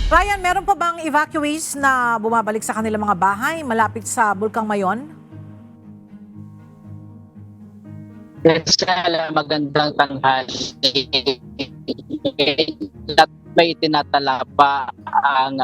Ryan, meron pa bang evacuees na bumabalik sa kanilang mga bahay malapit sa Bulkang Mayon? Yes, magandang tanghali. At may tinatala pa ang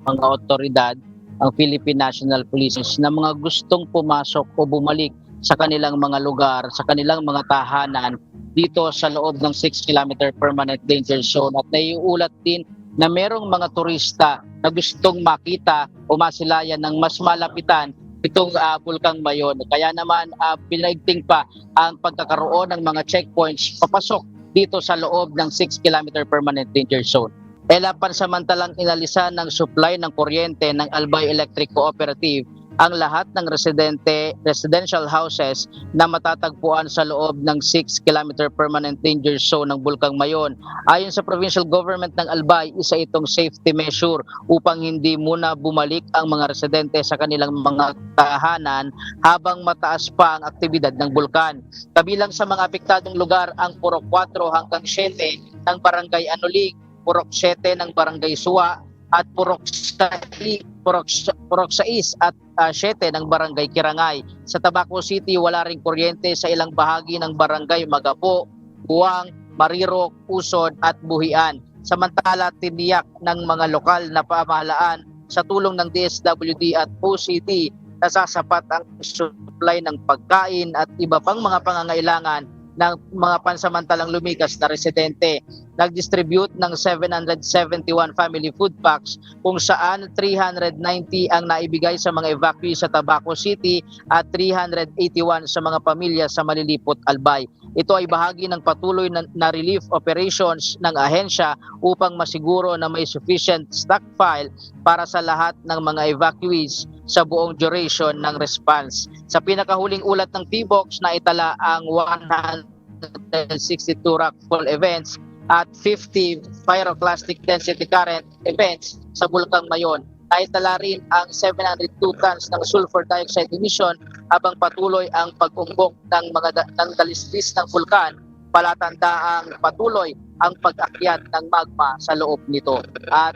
mga otoridad, ang Philippine National Police, na mga gustong pumasok o bumalik sa kanilang mga lugar, sa kanilang mga tahanan dito sa loob ng 6-kilometer permanent danger zone. At naiulat din na merong mga turista na gustong makita o masilayan ng mas malapitan itong Bulkang Mayon. Kaya naman pinaigting pa ang pagkakaroon ng mga checkpoints papasok dito sa loob ng 6-kilometer permanent danger zone. Pansamantalang inalisan ng supply ng kuryente ng Albay Electric Cooperative ang lahat ng residential houses na matatagpuan sa loob ng 6-kilometer permanent danger zone ng Bulkang Mayon. Ayon sa provincial government ng Albay, isa itong safety measure upang hindi muna bumalik ang mga residente sa kanilang mga tahanan habang mataas pa ang aktibidad ng bulkan. Kabilang sa mga apektadong lugar ang Purok 4 hanggang 7 ng Barangay Anulig, Purok 7 ng Barangay Suwa, at Purok 6 at 7 ng Barangay Kirangay. Sa Tabaco City, wala ring kuryente sa ilang bahagi ng Barangay Magapo, Buwang, Marirok, Usod at Buhian. Samantala, tiniyak ng mga lokal na pamahalaan sa tulong ng DSWD at OCD na sasapat ang supply ng pagkain at iba pang mga pangangailangan ng mga pansamantalang lumikas na residente. Nag-distribute ng 771 family food packs kung saan 390 ang naibigay sa mga evacuees sa Tabaco City at 381 sa mga pamilya sa Malilipot, Albay. Ito ay bahagi ng patuloy na relief operations ng ahensya upang masiguro na may sufficient stockpile para sa lahat ng mga evacuees sa buong duration ng response. Sa pinakahuling ulat ng PBOX, naitala ang 162 rockfall events at 50 pyroclastic density current events sa Bulkang Mayon. Naitala rin ang 702 tons ng sulfur dioxide emission habang patuloy ang pag-umbok ng dalisdis ng bulkan, palatandaang patuloy ang pag-akyat ng magma sa loob nito. At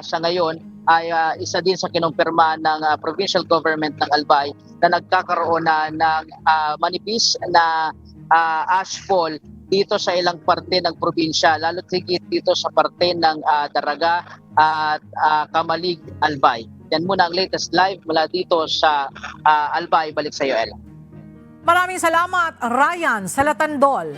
sa ngayon ay isa din sa kinumpirma ng provincial government ng Albay na nagkakaroon na ng manipis na ashfall dito sa ilang parte ng probinsya, lalo tigit dito sa parte ng Daraga at Kamalig, Albay. Yan muna ang latest live mula dito sa Albay. Balik sa iyo, Ella. Maraming salamat, Ryan Salatandol.